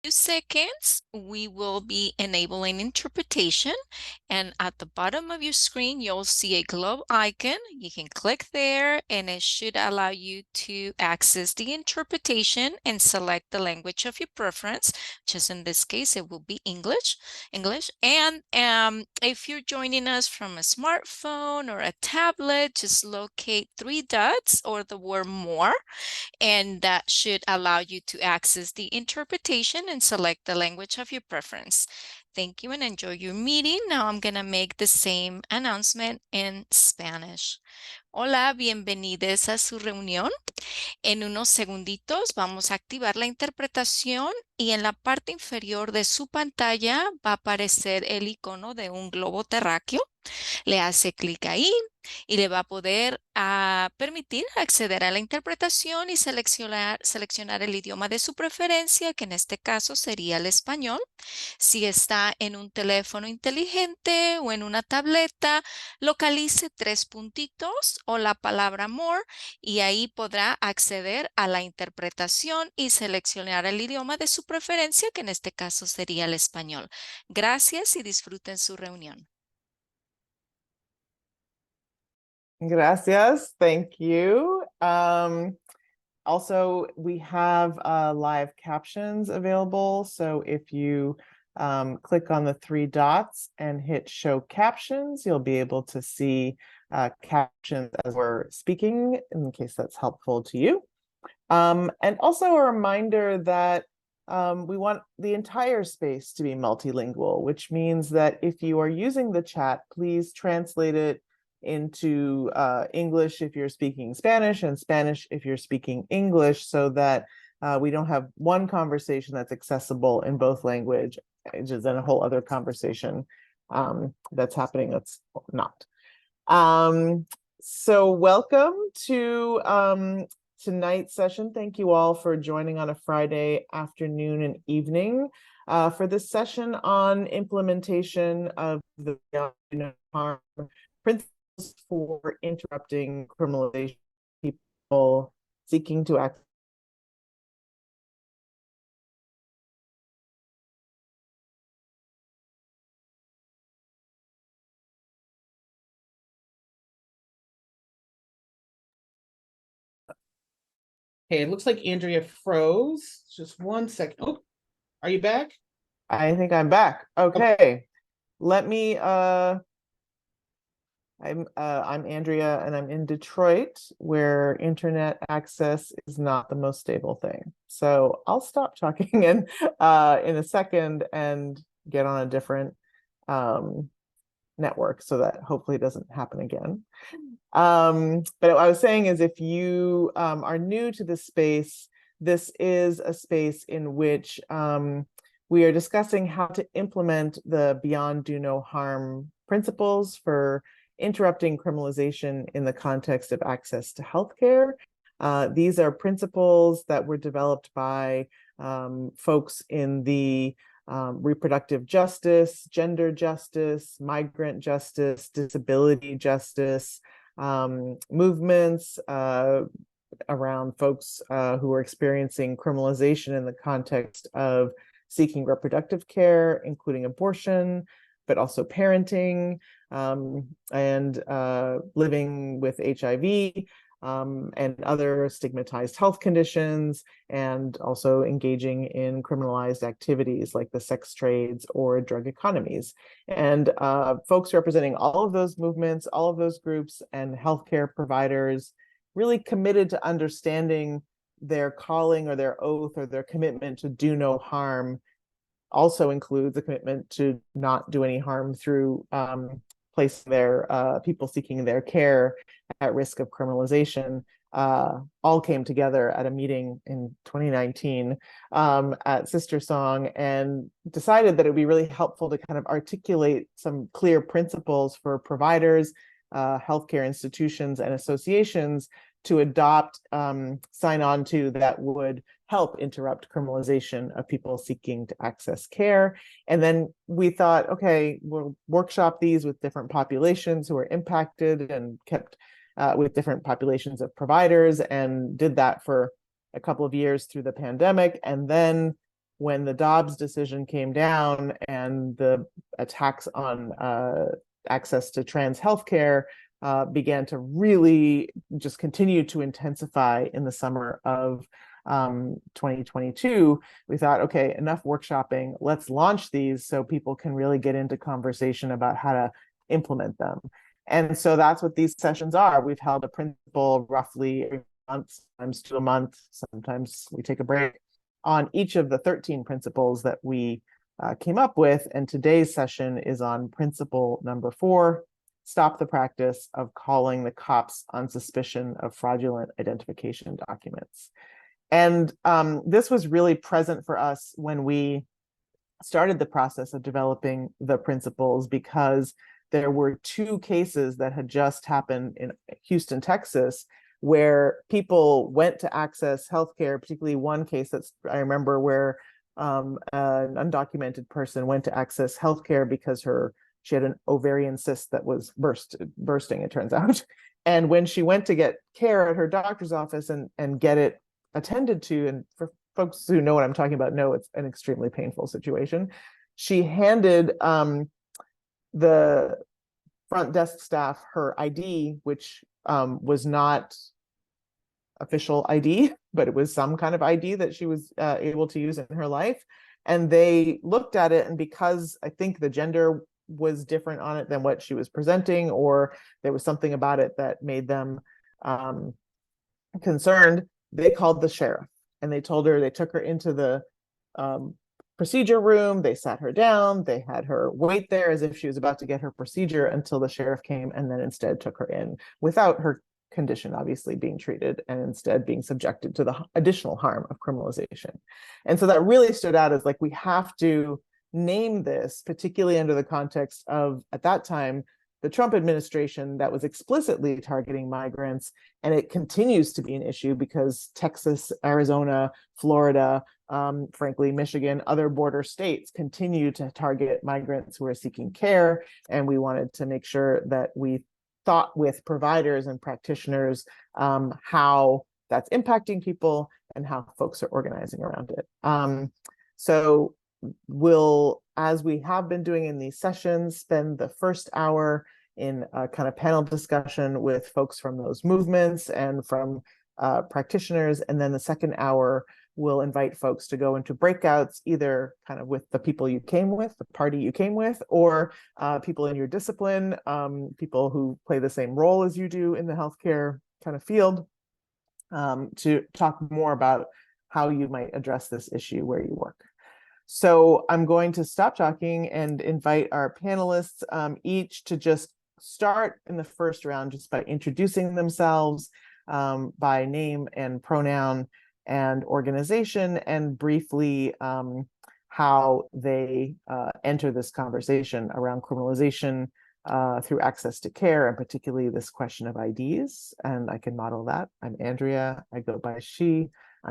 few seconds, we will be enabling interpretation, and at the bottom of your screen, you'll see a globe icon. You can click there, and it should allow you to access the interpretation and select the language of your preference, which is in this case, it will be English. And if you're joining us from a smartphone or a tablet, just locate three dots or the word more, and that should allow you to access the interpretation and select the language of your preference. Thank you and enjoy your meeting. Now I'm going to make the same announcement in Spanish. Hola, bienvenidos a su reunión. En unos segunditos vamos a activar la interpretación y en la parte inferior de su pantalla va a aparecer el icono de un globo terráqueo. Le hace clic ahí y le va a poder permitir acceder a la interpretación y seleccionar el idioma de su preferencia, que en este caso sería el español. Si está en un teléfono inteligente o en una tableta, localice tres puntitos o la palabra more y ahí podrá acceder a la interpretación y seleccionar el idioma de su preferencia, que en este caso sería el español. Gracias y disfruten su reunión. Gracias. Thank you. Also, we have live captions available. So if you click on the three dots and hit show captions, you'll be able to see captions as we're speaking, in case that's helpful to you. And also a reminder that we want the entire space to be multilingual, which means that if you are using the chat, please translate it into English if you're speaking Spanish, and Spanish if you're speaking English, so that we don't have one conversation that's accessible in both languages and a whole other conversation that's happening that's not. So welcome to tonight's session. Thank you all for joining on a Friday afternoon and evening for this session on implementation of the Beyond Harm principles for interrupting criminalization of people seeking to act. Hey, it looks like Andrea froze. Just 1 second. Oh, are you back? I think I'm back. Okay. Let me I'm Andrea, and I'm in Detroit, where internet access is not the most stable thing. So I'll stop talking in a second and get on a different network so that hopefully it doesn't happen again. But what I was saying is, if you are new to this space, this is a space in which we are discussing how to implement the Beyond Do No Harm principles for interrupting criminalization in the context of access to healthcare. These are principles that were developed by folks in the reproductive justice, gender justice, migrant justice, disability justice movements around folks who are experiencing criminalization in the context of seeking reproductive care, including abortion, but also parenting, and living with HIV, and other stigmatized health conditions, and also engaging in criminalized activities like the sex trades or drug economies. And folks representing all of those movements, all of those groups, and healthcare providers really committed to understanding their calling or their oath or their commitment to do no harm also includes a commitment to not do any harm through placing their people seeking their care at risk of criminalization, all came together at a meeting in 2019 at Sister Song, and decided that it would be really helpful to kind of articulate some clear principles for providers, healthcare institutions, and associations to adopt, sign on to, that would help interrupt criminalization of people seeking to access care. And then we thought, okay, we'll workshop these with different populations who are impacted, and kept with different populations of providers, and did that for a couple of years through the pandemic. And then when the Dobbs decision came down and the attacks on access to trans healthcare began to really just continue to intensify in the summer of 2022, we thought, okay, enough workshopping. Let's launch these so people can really get into conversation about how to implement them. And so that's what these sessions are. We've held a principle roughly every month, sometimes 2 a month, sometimes we take a break on each of the 13 principles that we came up with. And today's session is on principle number 4, stop the practice of calling the cops on suspicion of fraudulent identification documents. And this was really present for us when we started the process of developing the principles, because there were 2 cases that had just happened in Houston, Texas, where people went to access healthcare, particularly one case that's I remember where an undocumented person went to access healthcare because she had an ovarian cyst that was bursting, it turns out. And when she went to get care at her doctor's office and get it attended to, and for folks who know what I'm talking about, know it's an extremely painful situation, she handed the front desk staff her ID, which was not official ID, but it was some kind of ID that she was able to use in her life. And they looked at it, and because I think the gender was different on it than what she was presenting, or there was something about it that made them concerned, they called the sheriff, and they took her into the procedure room. They sat her down. They had her wait there as if she was about to get her procedure until the sheriff came, and then instead took her in without her condition obviously being treated, and instead being subjected to the additional harm of criminalization. And so that really stood out as like, we have to name this, particularly under the context of, at that time, the Trump administration that was explicitly targeting migrants. And it continues to be an issue because Texas, Arizona, Florida, frankly, Michigan, other border states continue to target migrants who are seeking care. And we wanted to make sure that we thought with providers and practitioners how that's impacting people and how folks are organizing around it. So we'll, as we have been doing in these sessions, spend the first hour in a kind of panel discussion with folks from those movements and from practitioners. And then the second hour, we'll invite folks to go into breakouts, either kind of with the people you came with, the party you came with, or people in your discipline, people who play the same role as you do in the healthcare kind of field, to talk more about how you might address this issue where you work. So I'm going to stop talking and invite our panelists each to just start in the first round just by introducing themselves by name and pronoun and organization, and briefly how they enter this conversation around criminalization through access to care, and particularly this question of IDs. And I can model that. I'm Andrea. I go by she.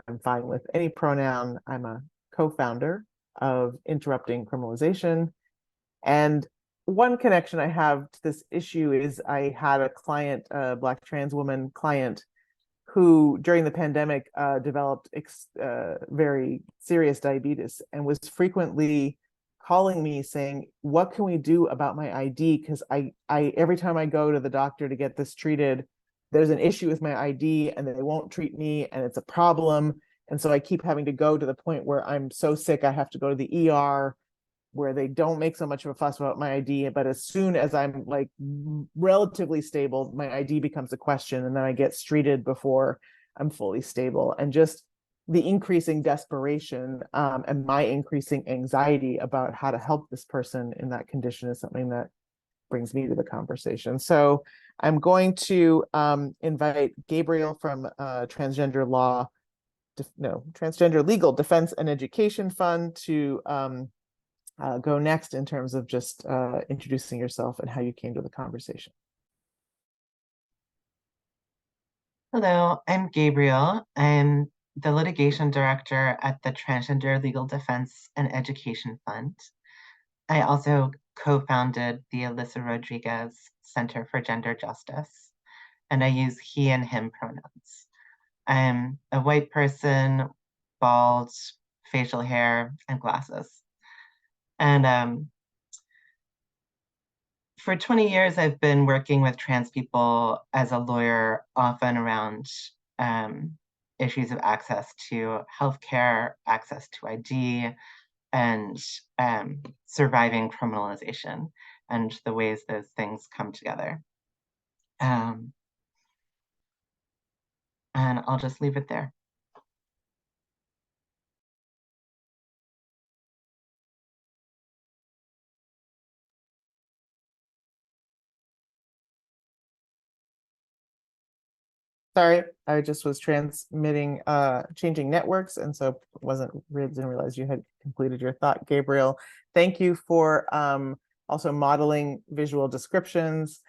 I'm fine with any pronoun. I'm a co-founder of Interrupting Criminalization. And one connection I have to this issue is I had a client, a Black trans woman client, who during the pandemic developed very serious diabetes and was frequently calling me saying, what can we do about my ID? Because I every time I go to the doctor to get this treated, there's an issue with my ID and they won't treat me, and it's a problem. And so I keep having to go to the point where I'm so sick I have to go to the ER, where they don't make so much of a fuss about my ID. But as soon as I'm like relatively stable, my ID becomes a question, and then I get treated before I'm fully stable. And just the increasing desperation and my increasing anxiety about how to help this person in that condition is something that brings me to the conversation. So I'm going to invite Gabriel from Transgender Legal Defense and Education Fund to go next in terms of just introducing yourself and how you came to the conversation. Hello, I'm Gabriel. I'm the litigation director at the Transgender Legal Defense and Education Fund. I also co-founded the Alyssa Rodriguez Center for Gender Justice, and I use he and him pronouns. I'm a white person, bald, facial hair, and glasses. And for 20 years, I've been working with trans people as a lawyer, often around issues of access to healthcare, access to ID, and surviving criminalization, and the ways those things come together. And I'll just leave it there. Sorry, I just was transmitting, changing networks, and so didn't realize you had completed your thought, Gabriel. Thank you for also modeling visual descriptions,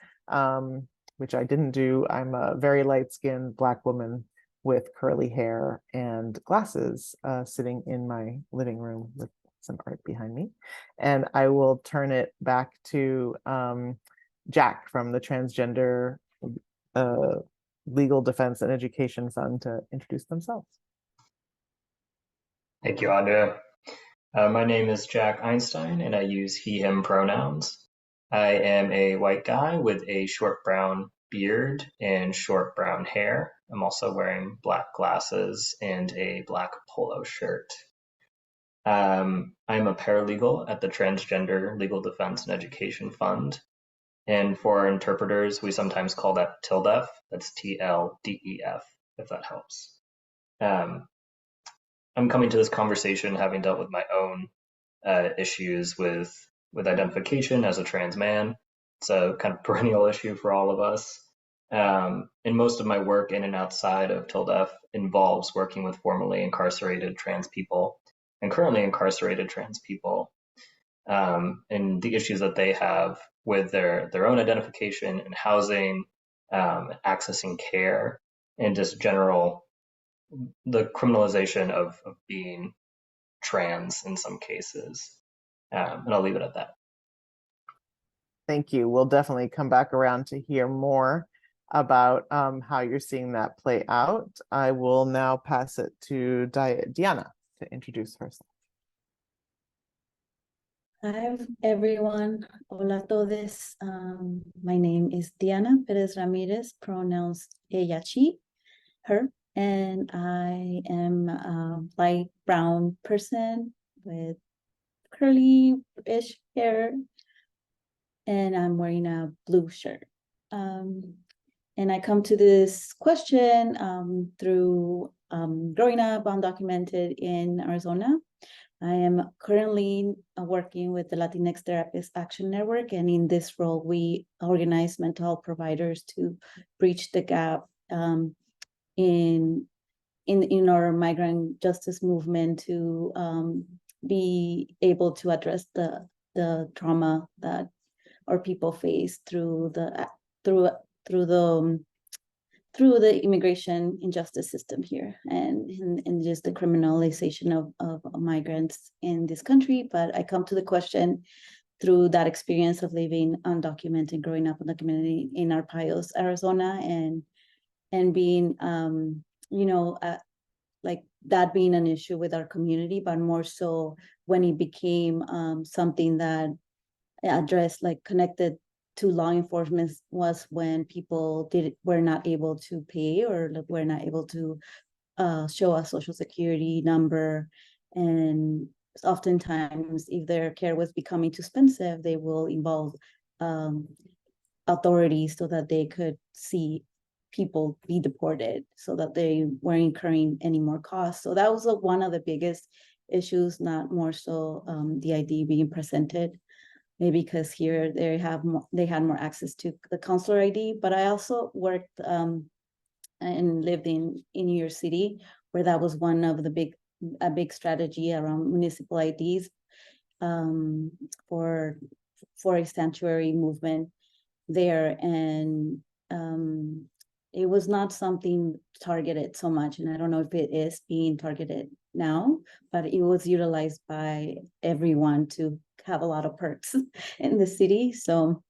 which I didn't do. I'm a very light-skinned Black woman with curly hair and glasses, sitting in my living room with some art behind me. And I will turn it back to Jack from the Transgender Legal Defense and Education Fund to introduce themselves. Thank you, Andrea. My name is Jack Einstein, and I use he, him pronouns. I am a white guy with a short brown beard and short brown hair. I'm also wearing black glasses and a black polo shirt. I'm a paralegal at the Transgender Legal Defense and Education Fund. And for our interpreters, we sometimes call that TLDEF. That's TLDEF, if that helps. I'm coming to this conversation having dealt with my own issues with identification as a trans man. It's a kind of perennial issue for all of us. And most of my work in and outside of TLDEF involves working with formerly incarcerated trans people and currently incarcerated trans people, and the issues that they have with their own identification and housing, accessing care, and just general the criminalization of being trans in some cases. And I'll leave it at that. Thank you. We'll definitely come back around to hear more about how you're seeing that play out. I will now pass it to Diana to introduce herself. Hi everyone, hola todos. My name is Diana Perez-Ramirez, pronouns ella, she, her, and I am a light brown person with curly-ish hair, and I'm wearing a blue shirt. And I come to this question through growing up undocumented in Arizona. I am currently working with the Latinx Therapist Action Network, and in this role, we organize mental health providers to bridge the gap in our migrant justice movement to be able to address the trauma that our people face through the immigration injustice system here and just the criminalization of migrants in this country. But I come to the question through that experience of living undocumented, growing up undocumented in Arpayos, Arizona, and being, like that being an issue with our community, but more so when it became something that addressed, like connected to law enforcement, was when people were not able to pay or were not able to show a social security number. And oftentimes, if their care was becoming too expensive, they will involve authorities so that they could see people be deported so that they weren't incurring any more costs. So that was one of the biggest issues, not more so the ID being presented. Maybe because here they had more access to the consular ID, but I also worked and lived in New York City, where that was one of a big strategy around municipal IDs for a sanctuary movement there, and it was not something targeted so much, and I don't know if it is being targeted now, but it was utilized by everyone to have a lot of perks in the city. So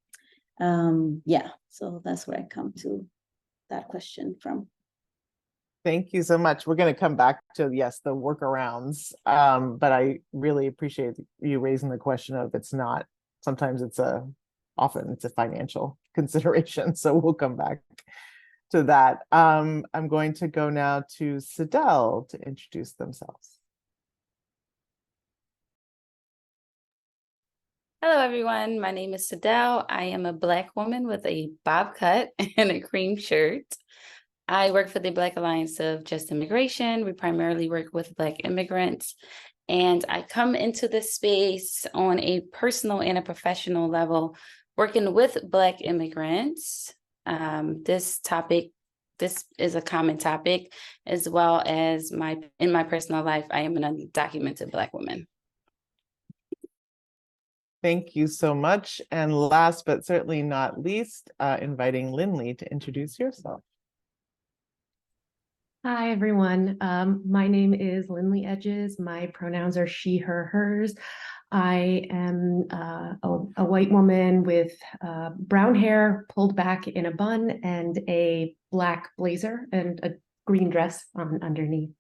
yeah, so that's where I come to that question from. Thank you so much. We're going to come back to, yes, the workarounds. But I really appreciate you raising the question of sometimes often it's a financial consideration. So we'll come back to that. I'm going to go now to Sydelle to introduce themselves. Hello, everyone. My name is Sydelle. I am a Black woman with a bob cut and a cream shirt. I work for the Black Alliance of Just Immigration. We primarily work with Black immigrants. And I come into this space on a personal and a professional level, working with Black immigrants. This is a common topic, as well as in my personal life, I am an undocumented Black woman. Thank you so much. And last but certainly not least, inviting Lynly to introduce yourself. Hi, everyone. My name is Lynly Edges. My pronouns are she, her, hers. I am a white woman with brown hair pulled back in a bun and a black blazer and a green dress underneath.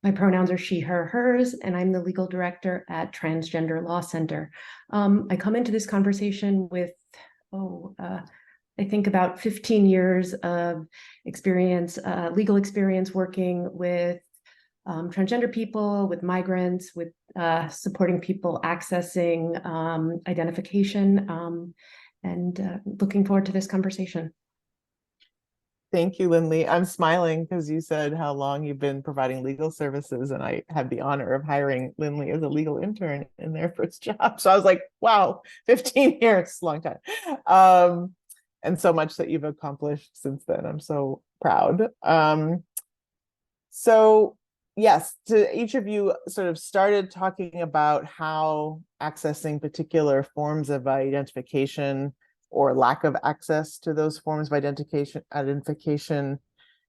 My pronouns are she, her, hers, and I'm the legal director at Transgender Law Center. I come into this conversation with, I think about 15 years of experience, legal experience working with transgender people, with migrants, with supporting people accessing identification, and looking forward to this conversation. Thank you, Lynly. I'm smiling because you said how long you've been providing legal services, and I had the honor of hiring Lynly as a legal intern in their first job. So I was like, wow, 15 years, long time. And so much that you've accomplished since then. I'm so proud. So yes, to each of you sort of started talking about how accessing particular forms of identification or lack of access to those forms of identification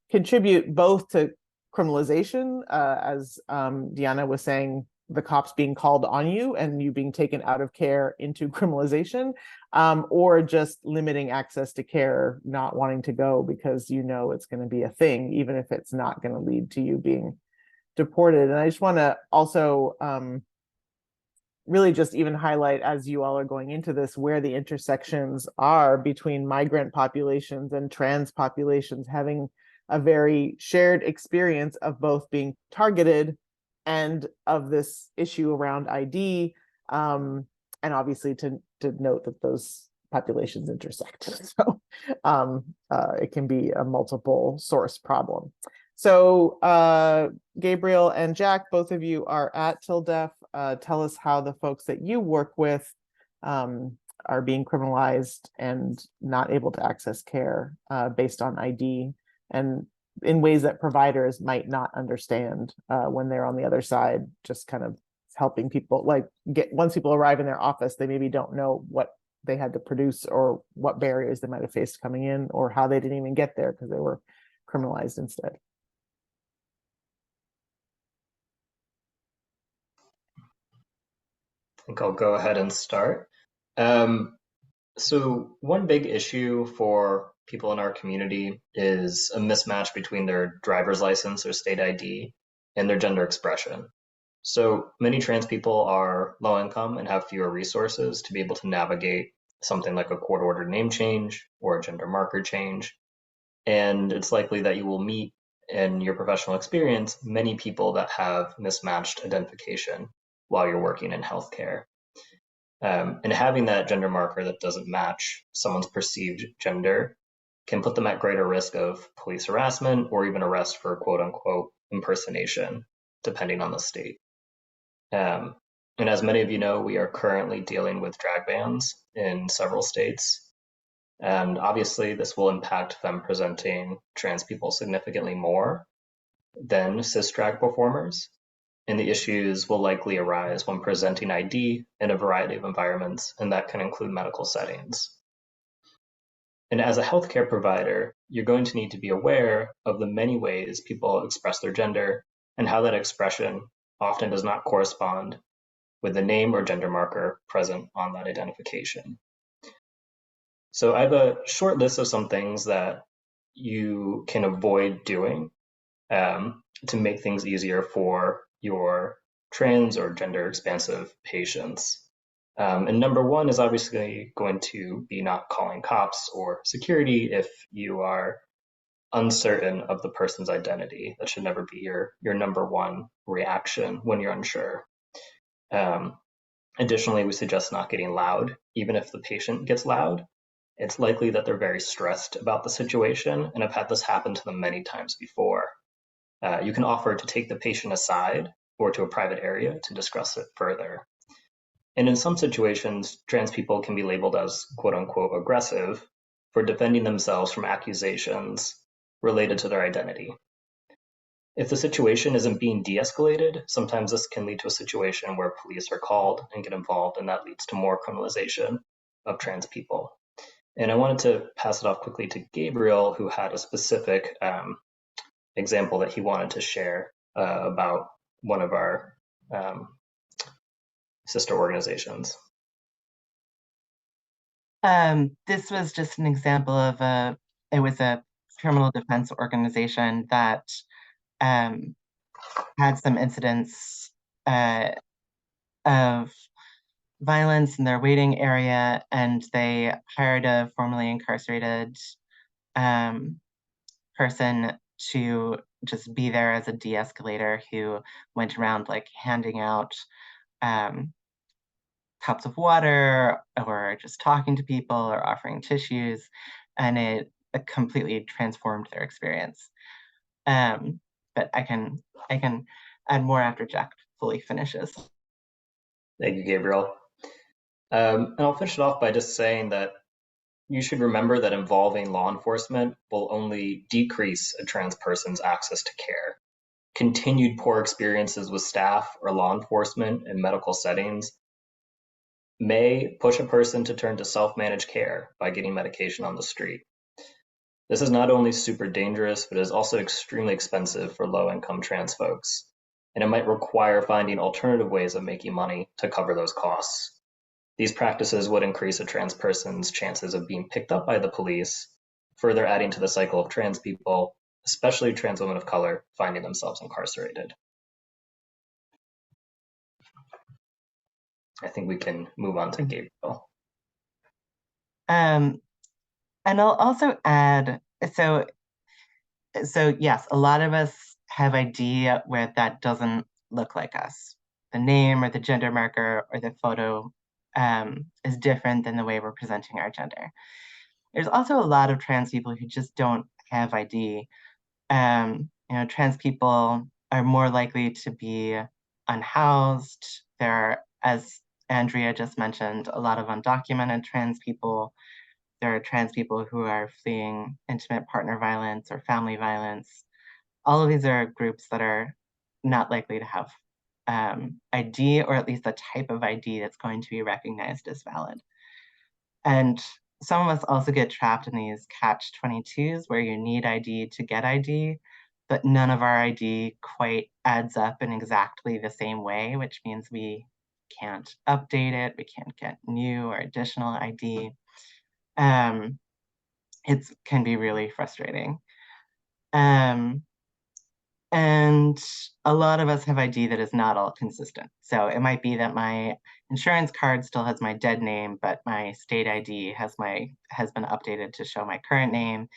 contribute both to criminalization, as Diana was saying, the cops being called on you and you being taken out of care into criminalization, or just limiting access to care, not wanting to go because you know it's going to be a thing, even if it's not going to lead to you being deported. And I just want to also really just even highlight, as you all are going into this, where the intersections are between migrant populations and trans populations, having a very shared experience of both being targeted and of this issue around ID, and obviously to note that those populations intersect. So it can be a multiple source problem. So Gabriel and Jack, both of you are at TILDEF. Tell us how the folks that you work with are being criminalized and not able to access care based on ID, and in ways that providers might not understand when they're on the other side, just kind of helping people, like once people arrive in their office, they maybe don't know what they had to produce or what barriers they might have faced coming in, or how they didn't even get there because they were criminalized instead. I think I'll go ahead and start. So one big issue for people in our community is a mismatch between their driver's license or state ID and their gender expression. So many trans people are low income and have fewer resources to be able to navigate something like a court-ordered name change or a gender marker change. And it's likely that you will meet in your professional experience many people that have mismatched identification while you're working in healthcare. And having that gender marker that doesn't match someone's perceived gender can put them at greater risk of police harassment or even arrest for quote unquote impersonation, depending on the state. And as many of you know, we are currently dealing with drag bans in several states. And obviously this will impact them presenting trans people significantly more than cis drag performers. And the issues will likely arise when presenting ID in a variety of environments, and that can include medical settings. And as a healthcare provider, you're going to need to be aware of the many ways people express their gender and how that expression often does not correspond with the name or gender marker present on that identification. So I have a short list of some things that you can avoid doing to make things easier for your trans or gender expansive patients. And number one is obviously going to be not calling cops or security if you are uncertain of the person's identity. That should never be your number one reaction when you're unsure. Additionally, we suggest not getting loud. Even if the patient gets loud, it's likely that they're very stressed about the situation, and I've had this happen to them many times before. You can offer to take the patient aside or to a private area to discuss it further. And in some situations, trans people can be labeled as quote unquote aggressive for defending themselves from accusations related to their identity. If the situation isn't being de-escalated, sometimes this can lead to a situation where police are called and get involved, and that leads to more criminalization of trans people. And I wanted to pass it off quickly to Gabriel, who had a specific example that he wanted to share about one of our sister organizations. This was just an example of it was a criminal defense organization that had some incidents of violence in their waiting area, and they hired a formerly incarcerated person to just be there as a de-escalator who went around like handing out cups of water or just talking to people or offering tissues, and it completely transformed their experience. But I can add more after Jack fully finishes. Thank you, Gabriel. And I'll finish it off by just saying that you should remember that involving law enforcement will only decrease a trans person's access to care. Continued poor experiences with staff or law enforcement in medical settings may push a person to turn to self-managed care by getting medication on the street. This is not only super dangerous, but is also extremely expensive for low-income trans folks, and it might require finding alternative ways of making money to cover those costs. These practices would increase a trans person's chances of being picked up by the police, further adding to the cycle of trans people, especially trans women of color, finding themselves incarcerated. I think we can move on to Gabriel. And I'll also add, so yes, a lot of us have ID where that doesn't look like us. The name or the gender marker or the photo is different than the way we're presenting our gender. There's also a lot of trans people who just don't have ID. Trans people are more likely to be unhoused. There are, as Andrea just mentioned, a lot of undocumented trans people. There are trans people who are fleeing intimate partner violence or family violence. All of these are groups that are not likely to have ID, or at least the type of ID that's going to be recognized as valid. And some of us also get trapped in these catch-22s where you need ID to get ID, but none of our ID quite adds up in exactly the same way, which means we can't update it, we can't get new or additional ID. It can be really frustrating. And a lot of us have ID that is not all consistent. So it might be that my insurance card still has my dead name, but my state ID has been updated to show my current name.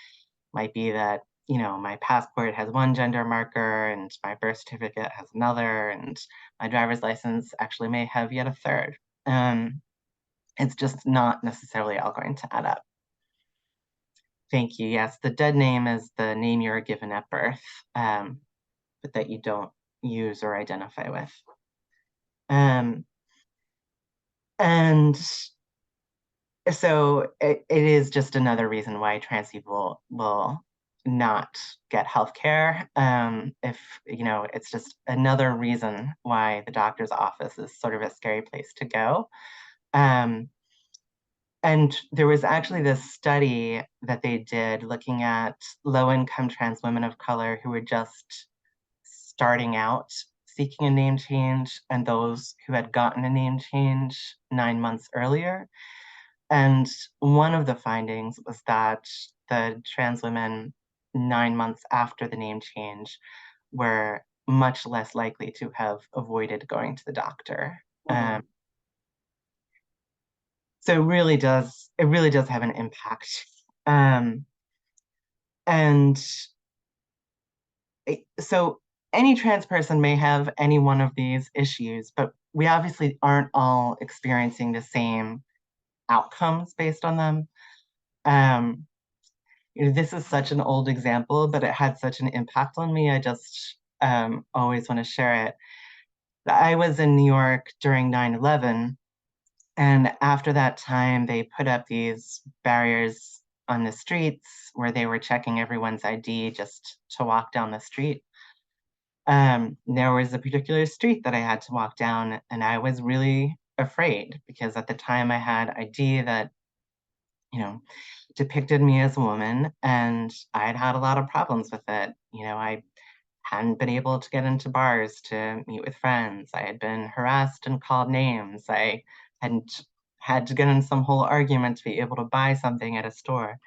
Might be that, my passport has one gender marker and my birth certificate has another, and my driver's license actually may have yet a third. It's just not necessarily all going to add up. Thank you. Yes, the dead name is the name you were given at birth, but that you don't use or identify with. And so it is just another reason why trans people will not get healthcare. It's just another reason why the doctor's office is sort of a scary place to go. And there was actually this study that they did looking at low-income trans women of color who were just starting out seeking a name change and those who had gotten a name change 9 months earlier. And one of the findings was that the trans women 9 months after the name change were much less likely to have avoided going to the doctor. So it really does have an impact. So any trans person may have any one of these issues, but we obviously aren't all experiencing the same outcomes based on them. This is such an old example, but it had such an impact on me. I just always want to share it. I was in New York during 9/11, and after that time, they put up these barriers on the streets where they were checking everyone's ID just to walk down the street. There was a particular street that I had to walk down, and I was really afraid because at the time I had ID that, depicted me as a woman, and I'd had a lot of problems with it. I hadn't been able to get into bars to meet with friends. I had been harassed and called names. I hadn't had to get in some whole argument to be able to buy something at a store.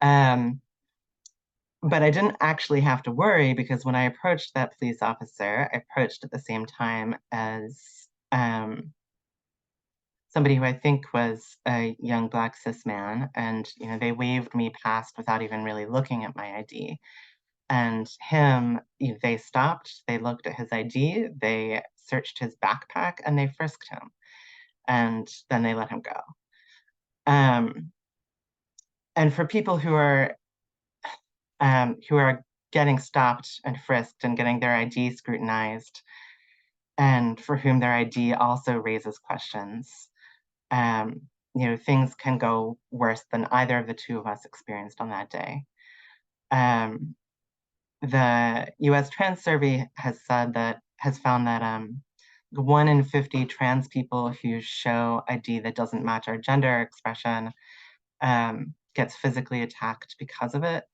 But I didn't actually have to worry because when I approached that police officer, I approached at the same time as somebody who I think was a young Black cis man, and they waved me past without even really looking at my ID. And him, they stopped, they looked at his ID, they searched his backpack, and they frisked him. And then they let him go. And for people who are getting stopped and frisked and getting their ID scrutinized, and for whom their ID also raises questions, things can go worse than either of the two of us experienced on that day. The US Trans Survey has found that 1 in 50 trans people who show ID that doesn't match our gender expression gets physically attacked because of it.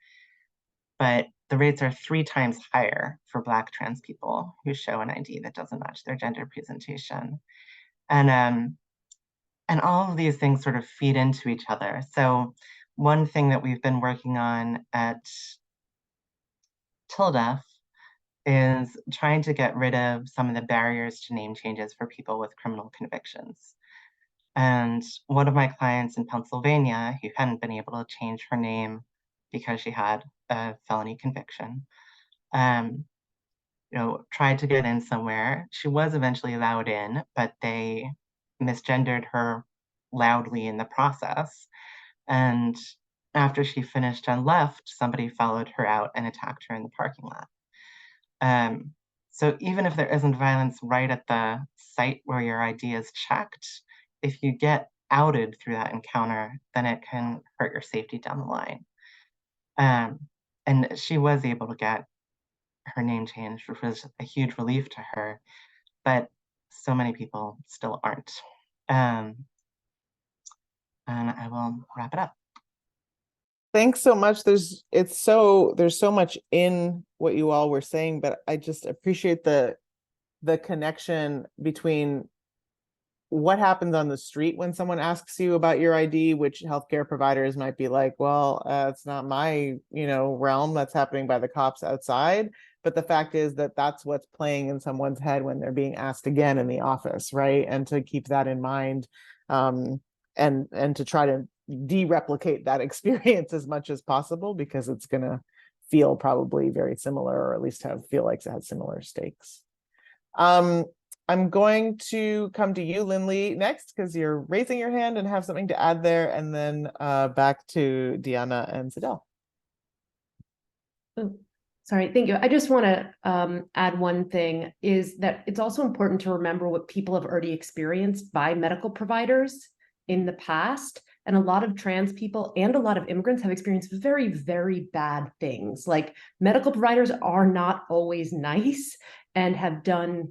But the rates are 3 times higher for Black trans people who show an ID that doesn't match their gender presentation. And all of these things sort of feed into each other. So one thing that we've been working on at TILDEF is trying to get rid of some of the barriers to name changes for people with criminal convictions. And one of my clients in Pennsylvania, who hadn't been able to change her name because she had a felony conviction, tried to get in somewhere. She was eventually allowed in, but they misgendered her loudly in the process. And after she finished and left, somebody followed her out and attacked her in the parking lot. So even if there isn't violence right at the site where your ID is checked, if you get outed through that encounter, then it can hurt your safety down the line. And she was able to get her name changed, which was a huge relief to her, but so many people still aren't. And I will wrap it up. Thanks so much. There's so much in what you all were saying, but I just appreciate the connection between what happens on the street when someone asks you about your ID, which healthcare providers might be like, well, it's not my, realm, that's happening by the cops outside. But the fact is that that's what's playing in someone's head when they're being asked again in the office, right? And to keep that in mind, and to try to de-replicate that experience as much as possible, because it's going to feel probably very similar, or at least feel like it has similar stakes. I'm going to come to you, Lynly, next, because you're raising your hand and have something to add there, and then back to Diana and Sydelle. Oh, sorry, thank you. I just want to add one thing, is that it's also important to remember what people have already experienced by medical providers in the past. And a lot of trans people and a lot of immigrants have experienced very, very bad things. Like, medical providers are not always nice and have done,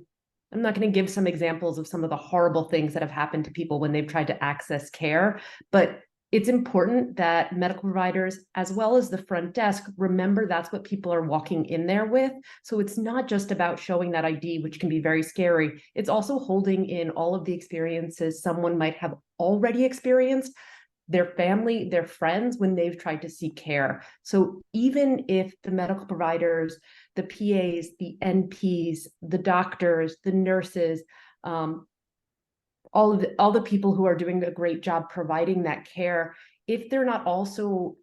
I'm not going to give some examples of some of the horrible things that have happened to people when they've tried to access care, but it's important that medical providers, as well as the front desk, remember that's what people are walking in there with. So it's not just about showing that ID, which can be very scary. It's also holding in all of the experiences someone might have already experienced, their family, their friends when they've tried to seek care. So even if the medical providers, the PAs, the NPs, the doctors, the nurses, all the people who are doing a great job providing that care, if they're not also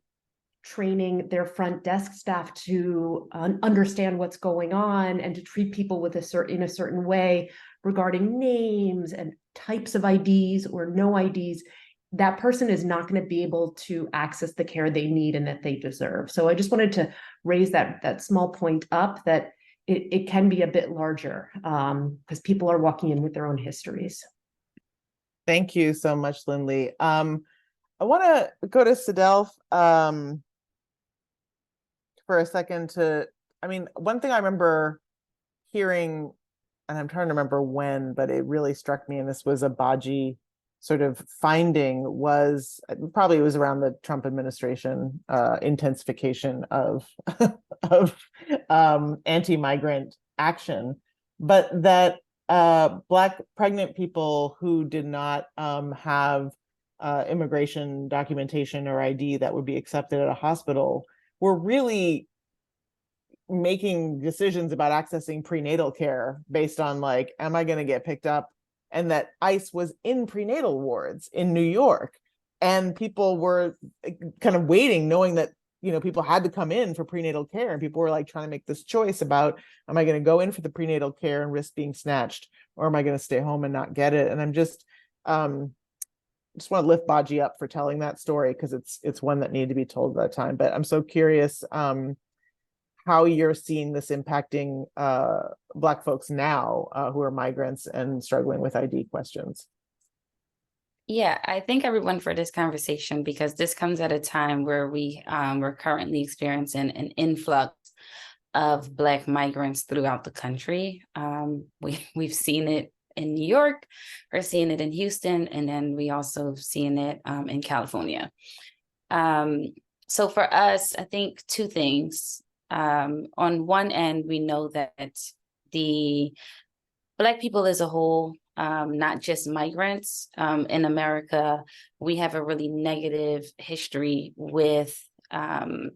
training their front desk staff to understand what's going on and to treat people with in a certain way regarding names and types of IDs or no IDs, that person is not going to be able to access the care they need and that they deserve. So I just wanted to raise that small point up, that it can be a bit larger because people are walking in with their own histories. Thank you so much, Lynly. I want to go to Sydelle for a second one thing I remember hearing, and I'm trying to remember when, but it really struck me, and this was a Baji sort of finding, was probably it was around the Trump administration intensification of of anti-migrant action, but that Black pregnant people who did not have immigration documentation or ID that would be accepted at a hospital were really making decisions about accessing prenatal care based on like, am I going to get picked up? And that ICE was in prenatal wards in New York, and people were kind of waiting, knowing that, you know, people had to come in for prenatal care, and people were like trying to make this choice about, am I going to go in for the prenatal care and risk being snatched, or am I going to stay home and not get it? And I'm just want to lift Baji up for telling that story, because it's one that needed to be told at that time. But I'm so curious how you're seeing this impacting Black folks now who are migrants and struggling with ID questions. Yeah, I thank everyone for this conversation, because this comes at a time where we're currently experiencing an influx of Black migrants throughout the country. We've seen it in New York, we're seeing it in Houston, and then we also seen it in California. So for us, I think two things. On one end, we know that the Black people as a whole, not just migrants, in America, we have a really negative history with the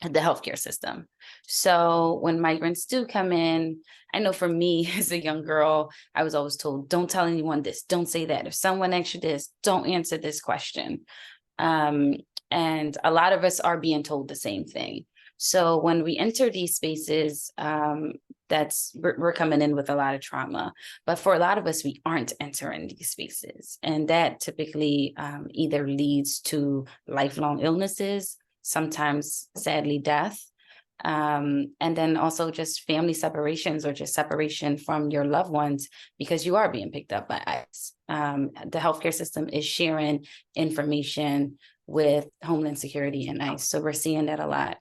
healthcare system. So when migrants do come in, I know for me as a young girl, I was always told, don't tell anyone this, don't say that. If someone asks you this, don't answer this question. And a lot of us are being told the same thing. So when we enter these spaces, we're coming in with a lot of trauma. But for a lot of us, we aren't entering these spaces. And that typically either leads to lifelong illnesses, sometimes sadly death, and then also just family separations, or just separation from your loved ones because you are being picked up by ICE. The healthcare system is sharing information with Homeland Security and ICE. So we're seeing that a lot.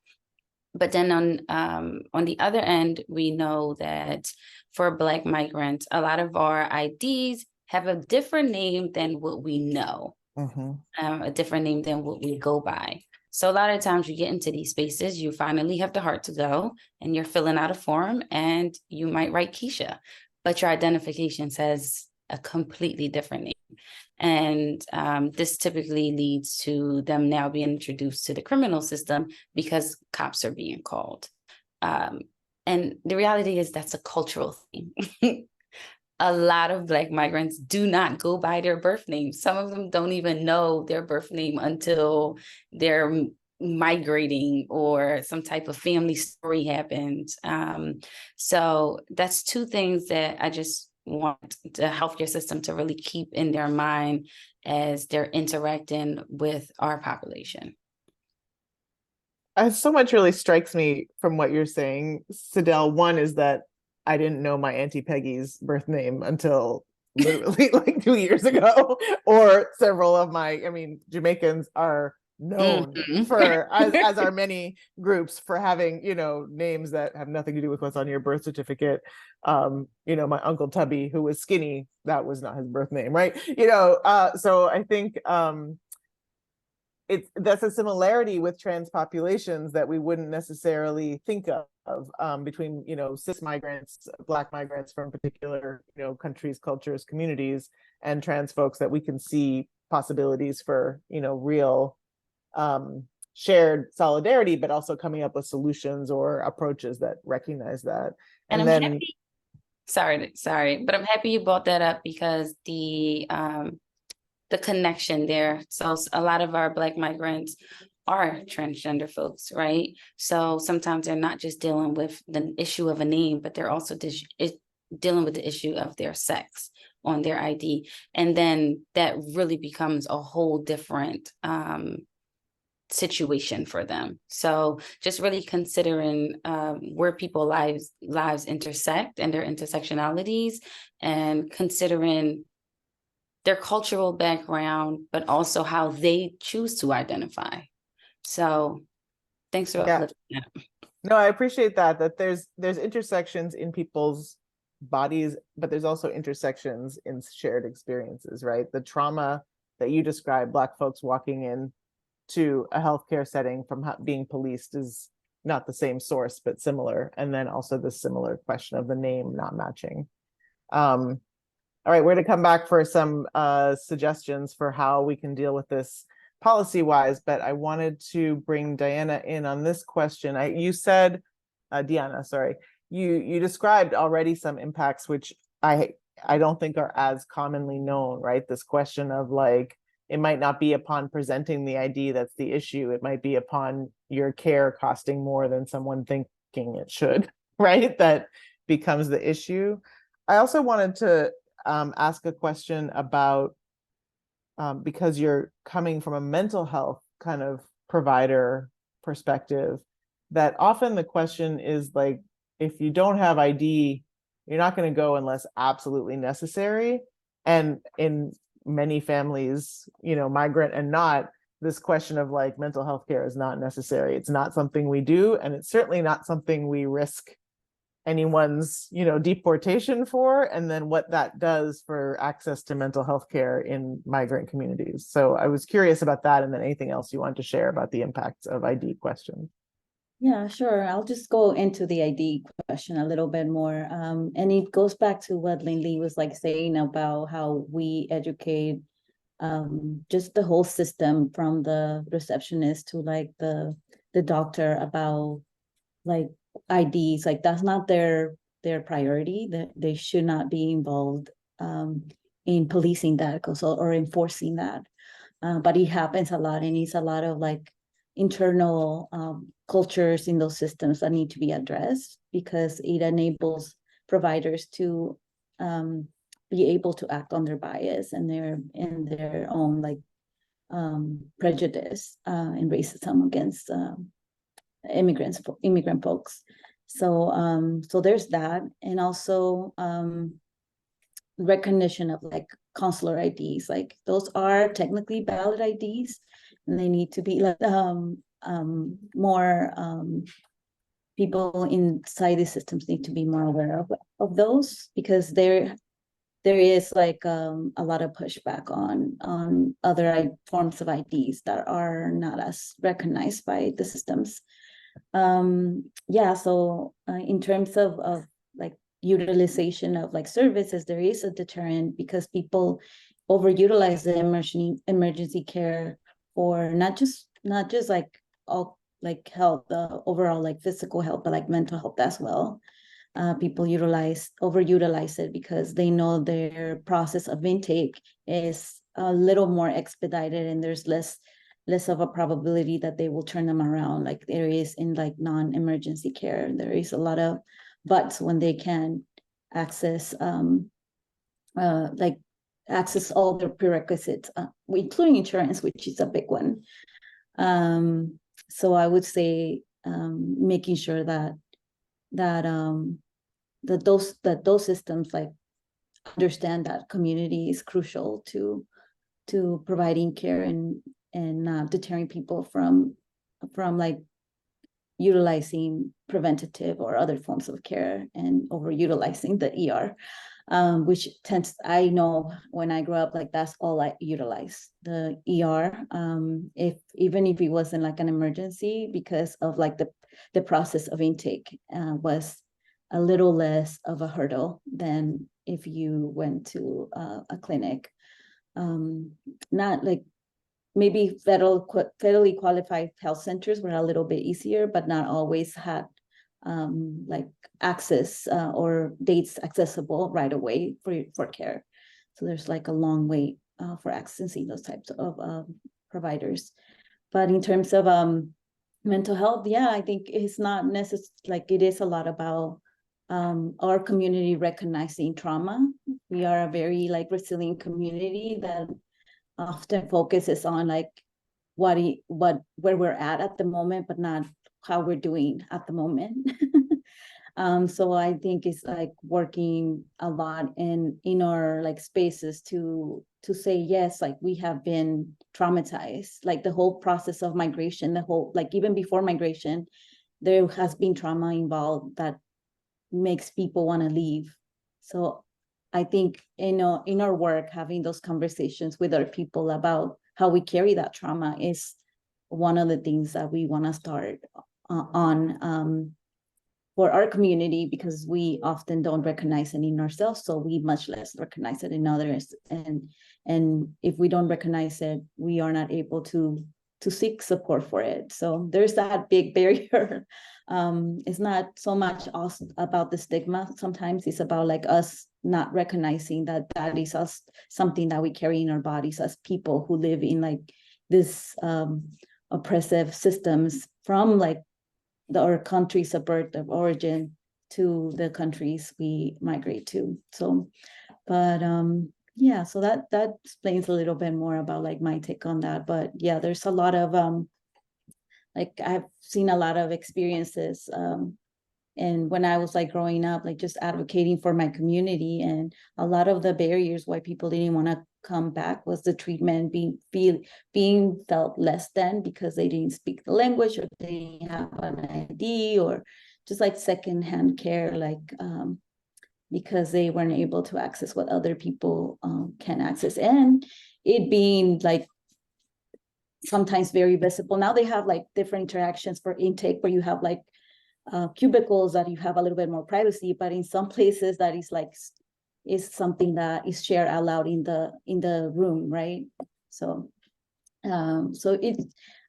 But then on the other end, we know that for Black migrants, a lot of our IDs have a different name than what we know, a different name than what we go by. So a lot of times you get into these spaces, you finally have the heart to go, and you're filling out a form, and you might write Keisha, but your identification says a completely different name. And this typically leads to them now being introduced to the criminal system because cops are being called. And the reality is that's a cultural thing. A lot of Black migrants do not go by their birth name. Some of them don't even know their birth name until they're migrating or some type of family story happens. So that's two things that I just want the healthcare system to really keep in their mind as they're interacting with our population. So much really strikes me from what you're saying, Sydelle. One is that I didn't know my Auntie Peggy's birth name until literally like 2 years ago, or several of Jamaicans are known for, as are many groups, for having, names that have nothing to do with what's on your birth certificate. My Uncle Tubby, who was skinny, that was not his birth name, right? So I think that's a similarity with trans populations that we wouldn't necessarily think of between, cis migrants, Black migrants from particular, countries, cultures, communities, and trans folks that we can see possibilities for, real shared solidarity, but also coming up with solutions or approaches that recognize that. And And I'm then happy, sorry, but I'm happy you brought that up because the connection there. So a lot of our Black migrants are transgender folks, right? So sometimes they're not just dealing with the issue of a name, but they're also dealing with the issue of their sex on their ID. And then that really becomes a whole different situation for them. So just really considering where people's lives intersect and their intersectionalities, and considering their cultural background, but also how they choose to identify. So thanks for uplifting that. No, I appreciate that there's intersections in people's bodies, but there's also intersections in shared experiences, right? The trauma that you described, Black folks walking in to a healthcare setting from being policed, is not the same source, but similar. And then also the similar question of the name not matching. All right, we're going to come back for some suggestions for how we can deal with this policy-wise, but I wanted to bring Diana in on this question. You said, Diana, sorry, you described already some impacts which I don't think are as commonly known, right? This question of like, it might not be upon presenting the ID that's the issue. It might be upon your care costing more than someone thinking it should, right? That becomes the issue. I also wanted to ask a question about, because you're coming from a mental health kind of provider perspective, that often the question is like, if you don't have ID, you're not going to go unless absolutely necessary. And in many families, migrant and not, this question of like mental health care is not necessary. It's not something we do, and it's certainly not something we risk anyone's deportation for, and then what that does for access to mental health care in migrant communities. So I was curious about that, and then anything else you want to share about the impacts of ID questions. Yeah, sure. I'll just go into the ID question a little bit more. And it goes back to what Lynly was like saying about how we educate just the whole system, from the receptionist to like the doctor, about like IDs. Like that's not their priority, that they should not be involved in policing that or enforcing that. But it happens a lot, and it's a lot of like internal cultures in those systems that need to be addressed, because it enables providers to be able to act on their bias and their own like prejudice and racism against immigrant folks. So so there's that, and also recognition of like consular IDs. Like those are technically valid IDs, and they need to be like more people inside the systems need to be more aware of those, because there is like a lot of pushback on other forms of IDs that are not as recognized by the systems. Yeah, so in terms of like utilization of like services, there is a deterrent, because people overutilize the emergency care for not just like all like health, overall like physical health, but like mental health as well. People overutilize it because they know their process of intake is a little more expedited, and there's less of a probability that they will turn them around, like there is in like non-emergency care. There is a lot of buts when they can access access all the prerequisites, including insurance, which is a big one. So I would say making sure that those systems like understand that community is crucial to providing care and deterring people from like utilizing preventative or other forms of care and overutilizing the ER, which tends, I know when I grew up, like that's all I utilized, the ER, even if it wasn't like an emergency, because of like the process of intake was a little less of a hurdle than if you went to a clinic. not like maybe federally qualified health centers were a little bit easier, but not always had like access or dates accessible right away for care. So there's like a long wait for accessing those types of providers. But in terms of mental health, yeah, I think it's not necessarily like it is a lot about our community recognizing trauma. We are a very like resilient community that often focuses on like where we're at the moment, but not how we're doing at the moment. So I think it's like working a lot in our like spaces to say yes, like we have been traumatized, like the whole process of migration, the whole like even before migration, there has been trauma involved that makes people want to leave. So I think in our work, having those conversations with our people about how we carry that trauma is one of the things that we want to start on for our community, because we often don't recognize it in ourselves, so we much less recognize it in others. And if we don't recognize it, we are not able to seek support for it. So there's that big barrier. It's not so much also about the stigma. Sometimes it's about like us not recognizing that is us, something that we carry in our bodies as people who live in like this oppressive systems from like our countries of birth of origin to the countries we migrate to. So, but yeah, so that explains a little bit more about like my take on that. But yeah, there's a lot of like I've seen a lot of experiences and when I was like growing up, like just advocating for my community, and a lot of the barriers why people didn't want to come back was the treatment being felt less than because they didn't speak the language or they didn't have an ID, or just like secondhand care, like because they weren't able to access what other people can access, and it being like sometimes very visible. Now they have like different interactions for intake where you have like cubicles that you have a little bit more privacy, but in some places that is like is something that is shared out loud in the room, right? So so it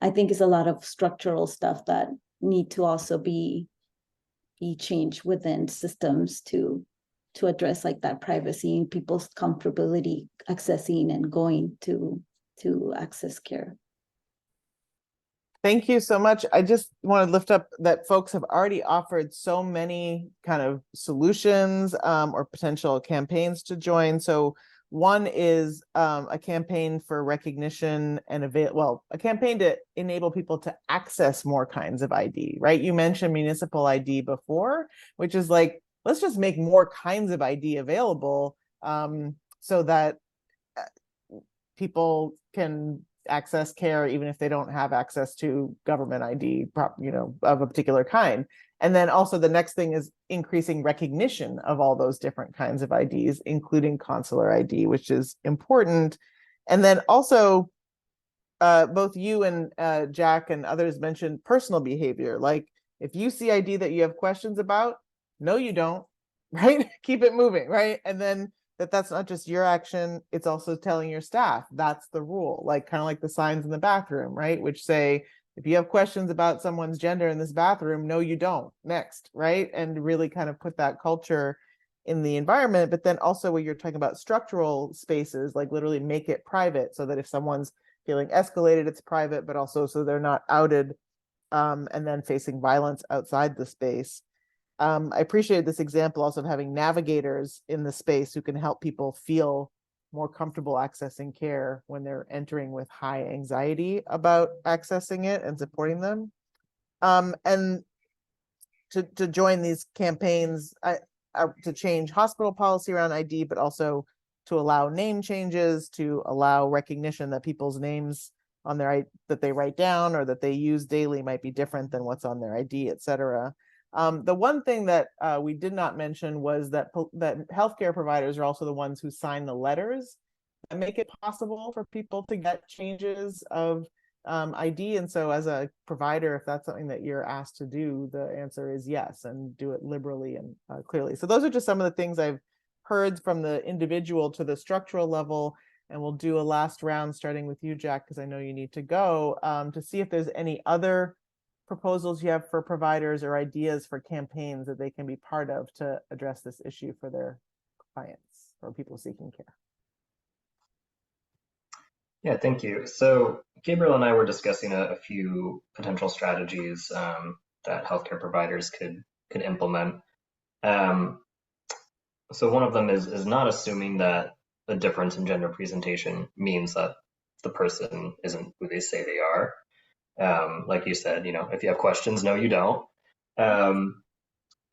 I think it's a lot of structural stuff that need to also be changed within systems to address like that privacy and people's comfortability accessing and going to access care. Thank you so much. I just want to lift up that folks have already offered so many kind of solutions or potential campaigns to join. So one is a campaign for recognition and a campaign to enable people to access more kinds of ID, right? You mentioned municipal ID before, which is like, let's just make more kinds of ID available so that people can access care even if they don't have access to government ID, of a particular kind. And then also the next thing is increasing recognition of all those different kinds of IDs, including consular ID, which is important. And then also both you and Jack and others mentioned personal behavior. Like if you see ID that you have questions about, no, you don't, right? Keep it moving, right? And then that's not just your action, it's also telling your staff that's the rule, like kind of like the signs in the bathroom, right? Which say, if you have questions about someone's gender in this bathroom, no, you don't, next, right? And really kind of put that culture in the environment. But then also when you're talking about structural spaces, like literally make it private so that if someone's feeling escalated, it's private, but also so they're not outed and then facing violence outside the space. I appreciate this example also of having navigators in the space who can help people feel more comfortable accessing care when they're entering with high anxiety about accessing it and supporting them. And to join these campaigns to change hospital policy around ID, but also to allow name changes, to allow recognition that people's names on their that they write down or that they use daily might be different than what's on their ID, et cetera. The one thing that we did not mention was that healthcare providers are also the ones who sign the letters and make it possible for people to get changes of ID. And so as a provider, if that's something that you're asked to do, the answer is yes, and do it liberally and clearly. So those are just some of the things I've heard from the individual to the structural level. And we'll do a last round, starting with you, Jack, because I know you need to go, to see if there's any other proposals you have for providers or ideas for campaigns that they can be part of to address this issue for their clients or people seeking care. Yeah, thank you. So Gabriel and I were discussing a few potential strategies that healthcare providers could implement. So one of them is not assuming that a difference in gender presentation means that the person isn't who they say they are. Like you said, if you have questions, no, you don't. And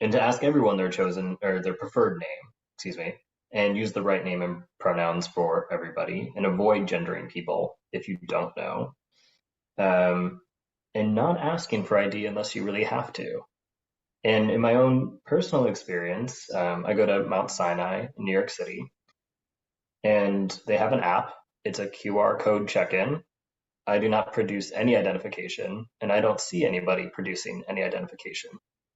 to ask everyone their chosen or their preferred name, excuse me, and use the right name and pronouns for everybody, and avoid gendering people if you don't know. And not asking for ID unless you really have to. And in my own personal experience, I go to Mount Sinai in New York City, and they have an app. It's a QR code check-in. I do not produce any identification, and I don't see anybody producing any identification.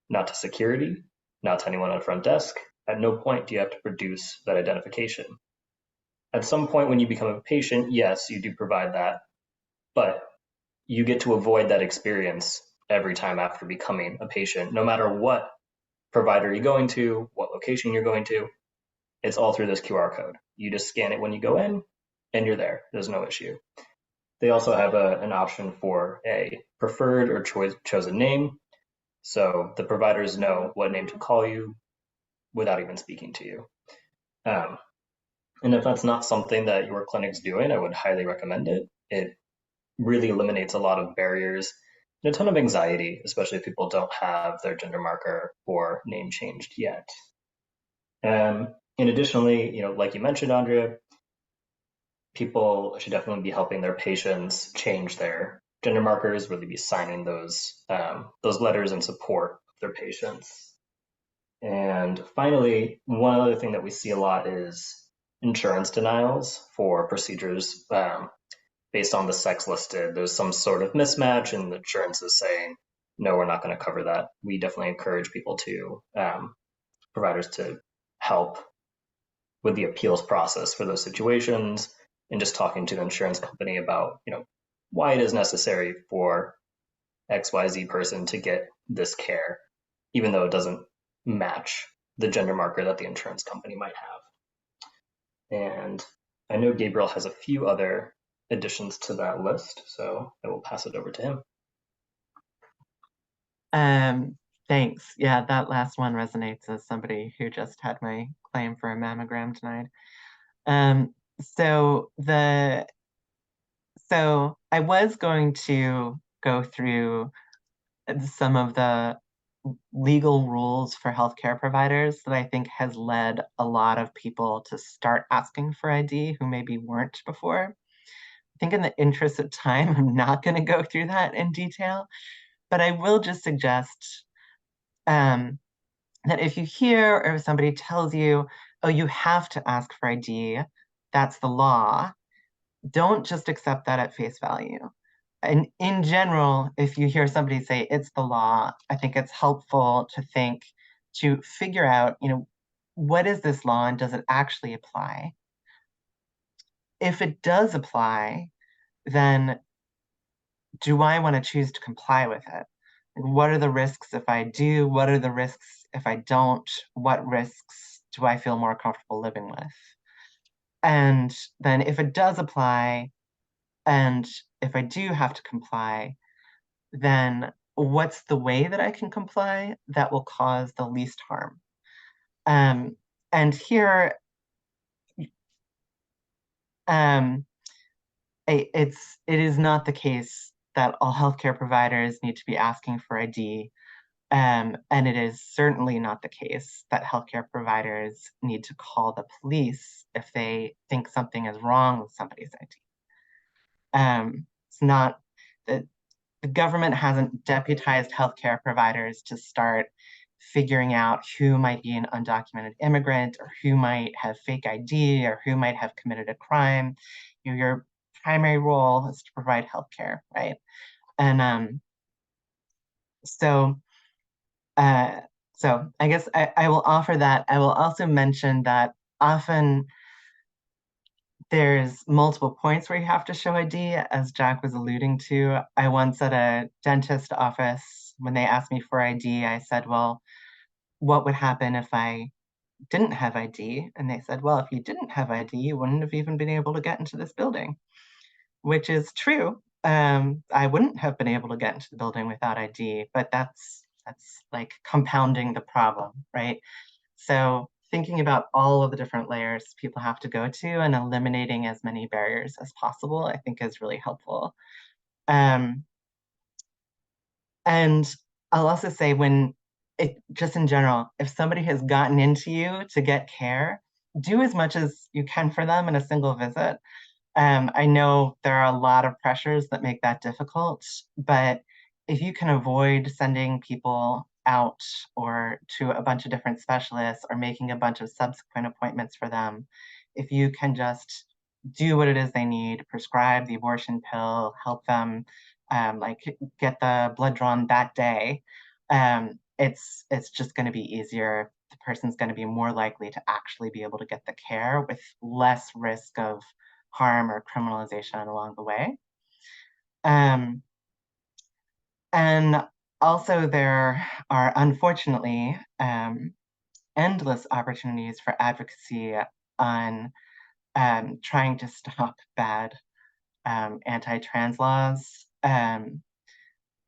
Not to security, not to anyone on front desk. At no point do you have to produce that identification. At some point when you become a patient, yes, you do provide that, but you get to avoid that experience every time after becoming a patient, no matter what provider you're going to, what location you're going to. It's all through this QR code. You just scan it when you go in, and you're there. There's no issue. They also have an option for a preferred or chosen name, so the providers know what name to call you without even speaking to you. And if that's not something that your clinic's doing, I would highly recommend it. It really eliminates a lot of barriers and a ton of anxiety, especially if people don't have their gender marker or name changed yet. And additionally, like you mentioned, Andrea, people should definitely be helping their patients change their gender markers, really be signing those letters in support of their patients. And finally, one other thing that we see a lot is insurance denials for procedures based on the sex listed. There's some sort of mismatch, and the insurance is saying, no, we're not going to cover that. We definitely encourage people to, providers to help with the appeals process for those situations, and just talking to the insurance company about, why it is necessary for XYZ person to get this care, even though it doesn't match the gender marker that the insurance company might have. And I know Gabriel has a few other additions to that list, so I will pass it over to him. Thanks. Yeah, that last one resonates as somebody who just had my claim for a mammogram denied. So I was going to go through some of the legal rules for healthcare providers that I think has led a lot of people to start asking for ID who maybe weren't before. I think in the interest of time, I'm not going to go through that in detail, but I will just suggest that if you hear or if somebody tells you, oh, you have to ask for ID, that's the law, don't just accept that at face value. And in general, if you hear somebody say it's the law, I think it's helpful to figure out, what is this law and does it actually apply? If it does apply, then do I want to choose to comply with it? And what are the risks if I do? What are the risks if I don't? What risks do I feel more comfortable living with? And then if it does apply, and if I do have to comply, then what's the way that I can comply that will cause the least harm? And here, it is not the case that all healthcare providers need to be asking for ID. And it is certainly not the case that healthcare providers need to call the police if they think something is wrong with somebody's ID. It's not that the government hasn't deputized healthcare providers to start figuring out who might be an undocumented immigrant or who might have fake ID or who might have committed a crime. Your primary role is to provide healthcare, right? And so I guess I will offer that. I will also mention that often there's multiple points where you have to show ID, as Jack was alluding to. I once at a dentist office, when they asked me for ID, I said, well, what would happen if I didn't have ID? And they said, well, if you didn't have ID, you wouldn't have even been able to get into this building, which is true. I wouldn't have been able to get into the building without ID, but that's like compounding the problem, right? So thinking about all of the different layers people have to go to and eliminating as many barriers as possible, I think is really helpful. And I'll also say just in general, if somebody has gotten into you to get care, do as much as you can for them in a single visit. I know there are a lot of pressures that make that difficult, but if you can avoid sending people out or to a bunch of different specialists or making a bunch of subsequent appointments for them, if you can just do what it is they need, prescribe the abortion pill, help them like get the blood drawn that day, it's just going to be easier. The person's going to be more likely to actually be able to get the care with less risk of harm or criminalization along the way. And also there are, unfortunately, endless opportunities for advocacy on trying to stop bad anti-trans laws,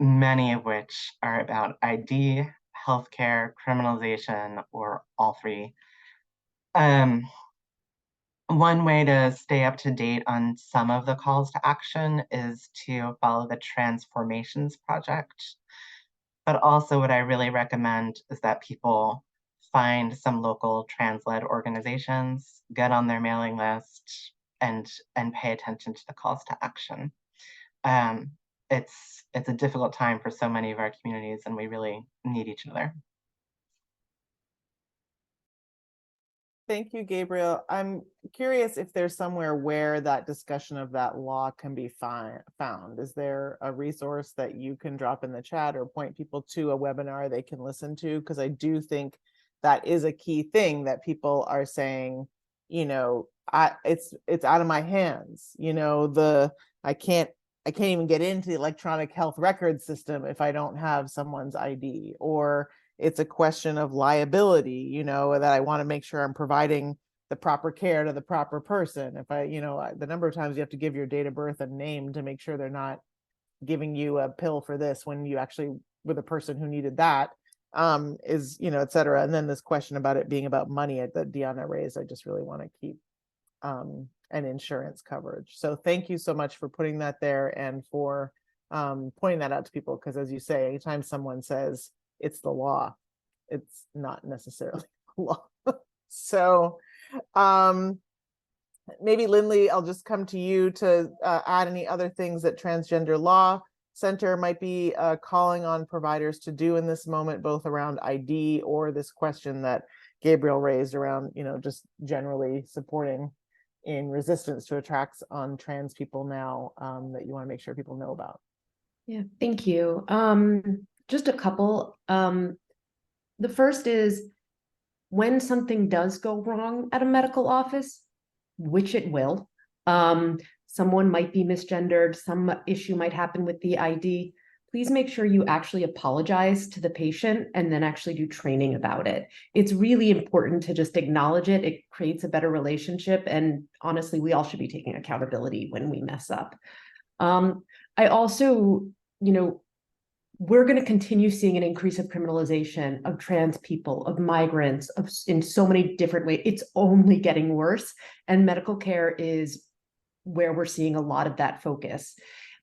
many of which are about ID, healthcare, criminalization, or all three. One way to stay up to date on some of the calls to action is to follow the Transformations Project. But also what I really recommend is that people find some local trans-led organizations, get on their mailing list, and pay attention to the calls to action. It's a difficult time for so many of our communities, and we really need each other. Thank you, Gabriel. I'm curious if there's somewhere where that discussion of that law can be found. Is there a resource that you can drop in the chat or point people to a webinar they can listen to? Because I do think that is a key thing that people are saying, you know, it's out of my hands. You know, I can't even get into the electronic health record system if I don't have someone's ID, or it's a question of liability, you know, that I want to make sure I'm providing the proper care to the proper person. If the number of times you have to give your date of birth and name to make sure they're not giving you a pill for this when you actually were the person who needed that, is, you know, et cetera. And then this question about it being about money that Deanna raised, I just really want to keep an insurance coverage. So thank you so much for putting that there and for pointing that out to people, because as you say, anytime someone says it's the law, it's not necessarily the law. So maybe Lynly, I'll just come to you to add any other things that Transgender Law Center might be calling on providers to do in this moment, both around ID or this question that Gabriel raised around, you know, just generally supporting in resistance to attacks on trans people now, that you want to make sure people know about. Yeah, thank you. Just a couple. The first is when something does go wrong at a medical office, which it will, someone might be misgendered, some issue might happen with the ID. Please make sure you actually apologize to the patient and then actually do training about it. It's really important to just acknowledge it. It creates a better relationship. And honestly, we all should be taking accountability when we mess up. I also, you know, we're going to continue seeing an increase of criminalization of trans people, of migrants, in so many different ways. It's only getting worse. And medical care is where we're seeing a lot of that focus.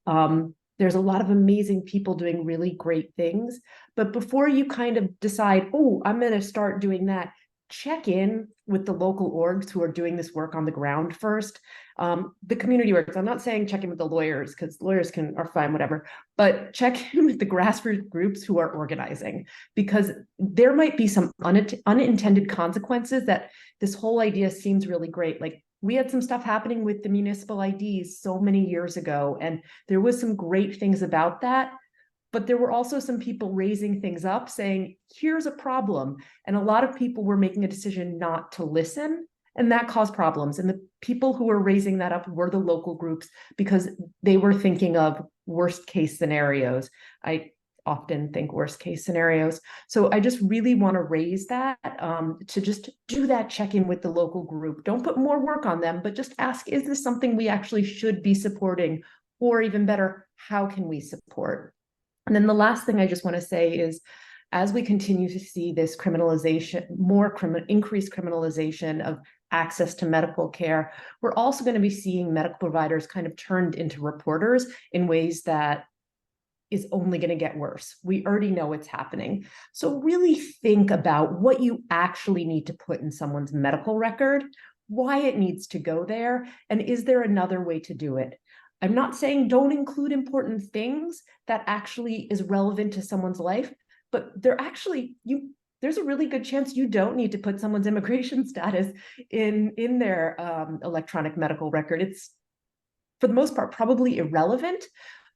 There's a lot of amazing people doing really great things. But before you kind of decide, oh, I'm going to start doing that, check in with the local orgs who are doing this work on the ground first. The community workers, I'm not saying check in with the lawyers, because lawyers are fine, whatever, but check in with the grassroots groups who are organizing, because there might be some unintended consequences that this whole idea seems really great. Like, we had some stuff happening with the municipal IDs so many years ago, and there was some great things about that. But there were also some people raising things up saying, here's a problem. And a lot of people were making a decision not to listen. And that caused problems. And the people who were raising that up were the local groups because they were thinking of worst case scenarios. I often think worst case scenarios. So I just really want to raise that to just do that check-in with the local group. Don't put more work on them, but just ask, is this something we actually should be supporting? Or even better, how can we support? And then the last thing I just want to say is, as we continue to see this criminalization, increased criminalization of access to medical care, we're also going to be seeing medical providers kind of turned into reporters in ways that is only going to get worse. We already know it's happening. So really think about what you actually need to put in someone's medical record, why it needs to go there, and is there another way to do it? I'm not saying don't include important things that actually is relevant to someone's life, but there's a really good chance you don't need to put someone's immigration status in their electronic medical record. It's, for the most part, probably irrelevant,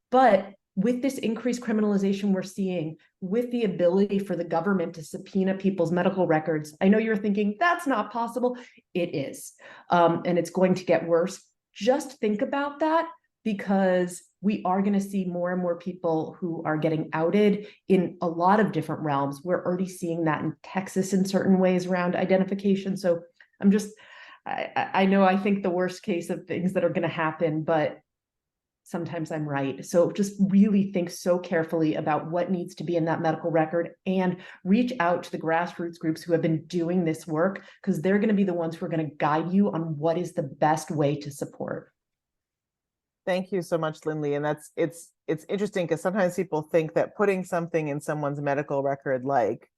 but with this increased criminalization we're seeing, with the ability for the government to subpoena people's medical records, I know you're thinking that's not possible. It is, and it's going to get worse. Just think about that, because we are going to see more and more people who are getting outed in a lot of different realms. We're already seeing that in Texas in certain ways around identification. So I know I think the worst case of things that are going to happen, but sometimes I'm right. So just really think so carefully about what needs to be in that medical record and reach out to the grassroots groups who have been doing this work, because they're going to be the ones who are going to guide you on what is the best way to support. Thank you so much, Lynly. And it's interesting because sometimes people think that putting something in someone's medical record, like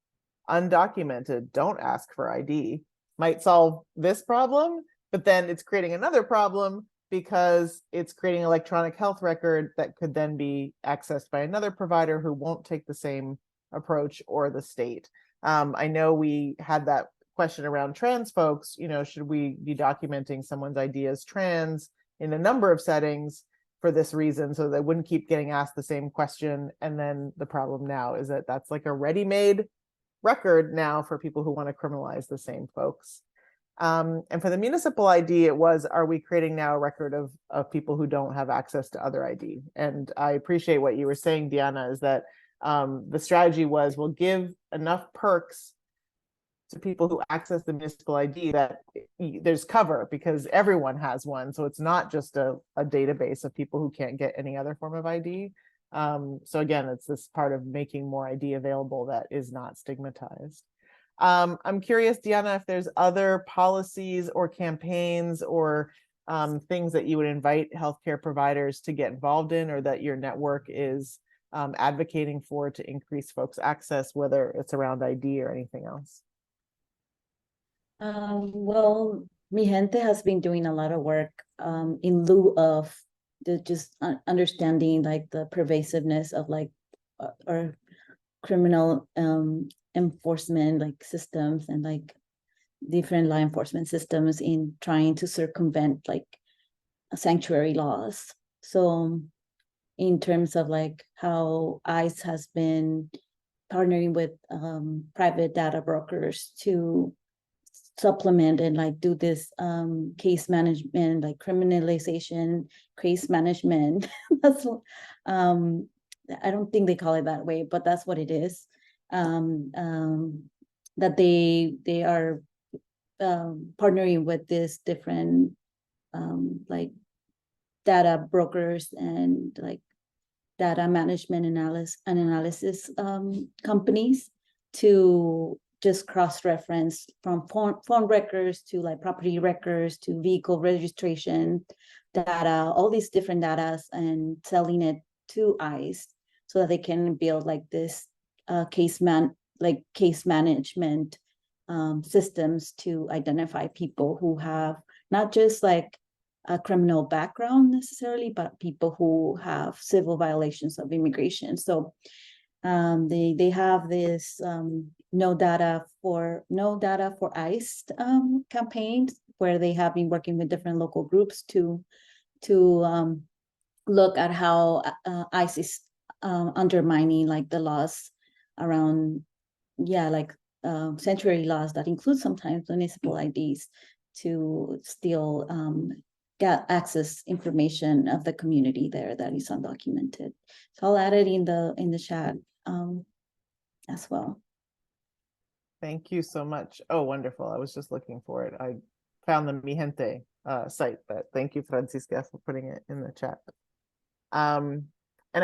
undocumented, don't ask for ID, might solve this problem, but then it's creating another problem because it's creating an electronic health record that could then be accessed by another provider who won't take the same approach, or the state. I know we had that question around trans folks, should we be documenting someone's ID as trans in a number of settings for this reason, so they wouldn't keep getting asked the same question. And then the problem now is that that's like a ready-made record now for people who want to criminalize the same folks. And for the municipal ID, it was, are we creating now a record of people who don't have access to other ID? And I appreciate what you were saying, Diana, is that the strategy was, we'll give enough perks to people who access the municipal ID that there's cover, because everyone has one. So it's not just a database of people who can't get any other form of ID. So again, it's this part of making more ID available that is not stigmatized. I'm curious, Diana, if there's other policies or campaigns or things that you would invite healthcare providers to get involved in, or that your network is advocating for to increase folks' access, whether it's around ID or anything else. Well, Mi Gente has been doing a lot of work in lieu of just understanding like the pervasiveness of like our criminal enforcement like systems and like different law enforcement systems in trying to circumvent like sanctuary laws. So in terms of like how ICE has been partnering with private data brokers to supplement and like do this case management, like criminalization, case management. That's I don't think they call it that way, but that's what it is. That they are partnering with this different like data brokers and like data management analysis companies to just cross-reference from phone records to like property records to vehicle registration data, all these different data, and selling it to ICE so that they can build like this case management systems to identify people who have not just like a criminal background necessarily, but people who have civil violations of immigration. So they have this no data for ICE campaigns where they have been working with different local groups to look at how ICE is undermining like the laws around, like sanctuary laws that include sometimes municipal IDs, to still get access information of the community there that is undocumented. So I'll add it in the chat as well. Thank you so much. Oh, wonderful. I was just looking for it. I found the Mi Gente site, but thank you, Francisca, for putting it in the chat. And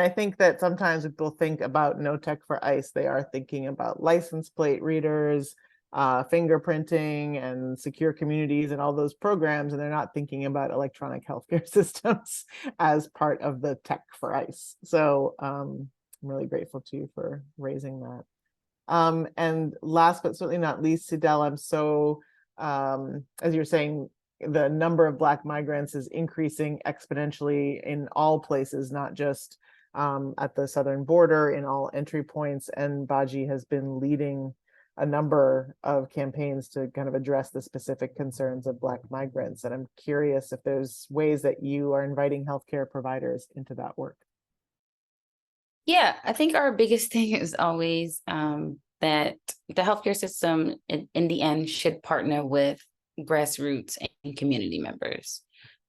I think that sometimes when people think about no tech for ICE, they are thinking about license plate readers, fingerprinting, and secure communities and all those programs, and they're not thinking about electronic healthcare systems as part of the tech for ICE. So I'm really grateful to you for raising that. And last but certainly not least, Sydelle, I'm so, as you're saying, the number of Black migrants is increasing exponentially in all places, not just at the southern border, in all entry points. And Baji has been leading a number of campaigns to kind of address the specific concerns of Black migrants. And I'm curious if there's ways that you are inviting healthcare providers into that work. Yeah, I think our biggest thing is always that the healthcare system in the end should partner with grassroots and community members.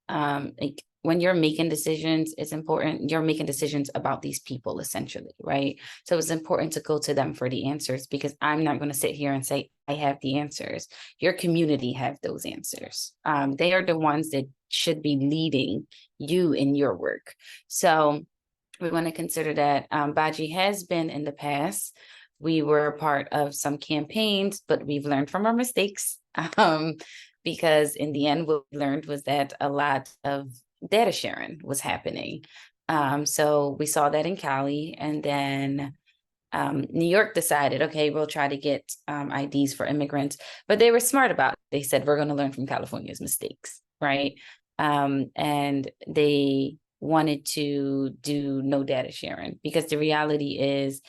Like when you're making decisions, it's important you're making decisions about these people essentially, right? So it's important to go to them for the answers, because I'm not going to sit here and say I have the answers. Your community have those answers. They are the ones that should be leading you in your work. So we want to consider that. Baji has been in the past. We were a part of some campaigns, but we've learned from our mistakes. Because in the end, what we learned was that a lot of data sharing was happening. So we saw that in Cali, and then New York decided, okay, we'll try to get IDs for immigrants, but they were smart about it. They said, we're going to learn from California's mistakes, right? And they wanted to do no data sharing, because the reality is,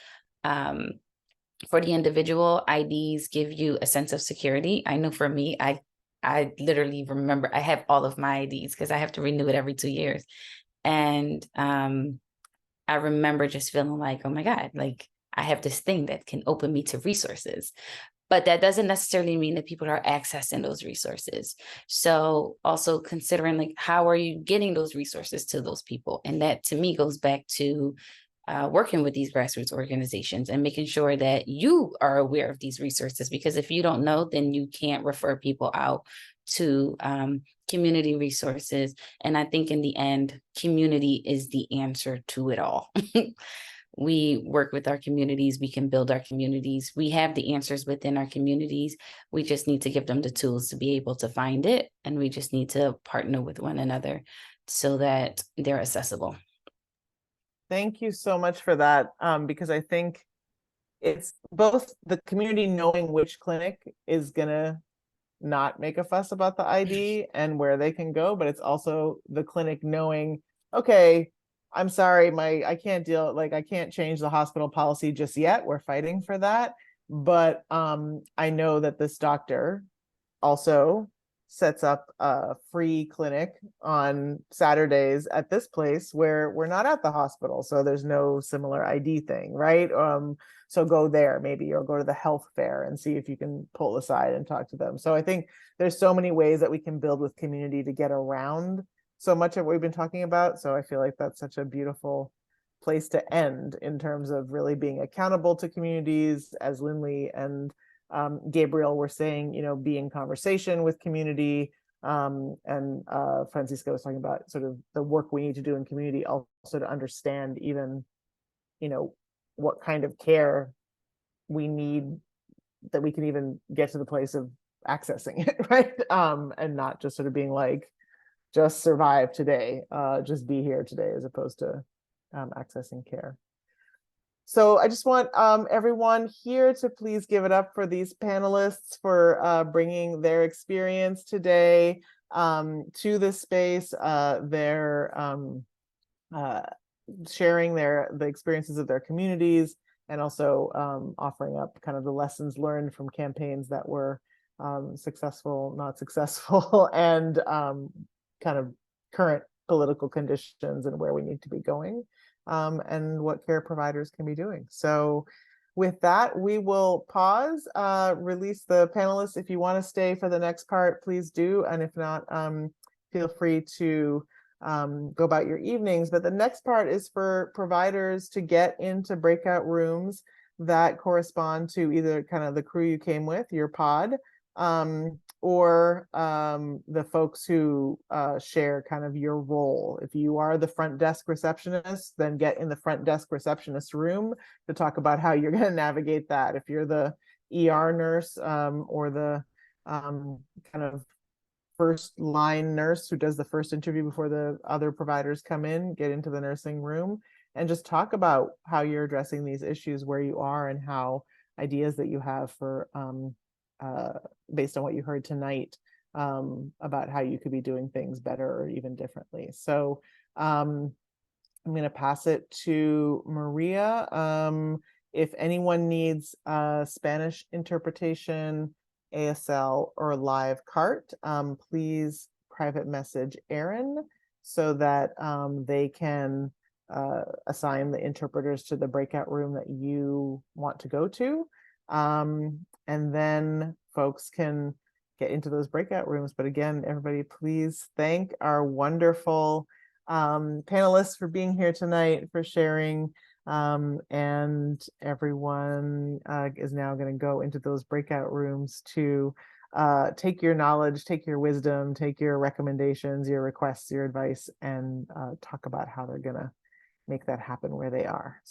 for the individual, IDs give you a sense of security. I know for me, I literally remember I have all of my IDs because I have to renew it every 2 years. And I remember just feeling like, oh my God, like I have this thing that can open me to resources. But that doesn't necessarily mean that people are accessing those resources. So also considering like, how are you getting those resources to those people? And that to me goes back to working with these grassroots organizations and making sure that you are aware of these resources, because if you don't know, then you can't refer people out to community resources. And I think in the end, community is the answer to it all. We work with our communities, we can build our communities. We have the answers within our communities. We just need to give them the tools to be able to find it. And we just need to partner with one another so that they're accessible. Thank you so much for that, because I think it's both the community knowing which clinic is gonna not make a fuss about the ID and where they can go, but it's also the clinic knowing, okay, I'm sorry, I can't I can't change the hospital policy just yet. We're fighting for that. But I know that this doctor also sets up a free clinic on Saturdays at this place where we're not at the hospital. So there's no similar ID thing, right? So go there maybe, or go to the health fair and see if you can pull aside and talk to them. So I think there's so many ways that we can build with community to get around so much of what we've been talking about. So I feel like that's such a beautiful place to end in terms of really being accountable to communities, as Lynly and Gabriel were saying, be in conversation with community. And Francisca was talking about sort of the work we need to do in community also to understand even, what kind of care we need, that we can even get to the place of accessing it, right? And not just sort of being like, just survive today, just be here today, as opposed to accessing care. So I just want everyone here to please give it up for these panelists for bringing their experience today to this space. They're sharing the experiences of their communities, and also offering up kind of the lessons learned from campaigns that were successful, not successful, and kind of current political conditions and where we need to be going. And what care providers can be doing. So with that, we will pause, release the panelists. If you want to stay for the next part, please do. And if not, feel free to go about your evenings. But the next part is for providers to get into breakout rooms that correspond to either kind of the crew you came with, your pod, or the folks who share kind of your role. If you are the front desk receptionist, then get in the front desk receptionist room to talk about how you're going to navigate that. If you're the ER nurse or the kind of first line nurse who does the first interview before the other providers come in, get into the nursing room and just talk about how you're addressing these issues where you are and how ideas that you have for based on what you heard tonight about how you could be doing things better or even differently. So I'm going to pass it to Maria. If anyone needs Spanish interpretation, ASL, or live cart, please private message Erin so that they can assign the interpreters to the breakout room that you want to go to. And then folks can get into those breakout rooms. But again, everybody, please thank our wonderful panelists for being here tonight, for sharing. And everyone is now going to go into those breakout rooms to take your knowledge, take your wisdom, take your recommendations, your requests, your advice, and talk about how they're going to make that happen where they are.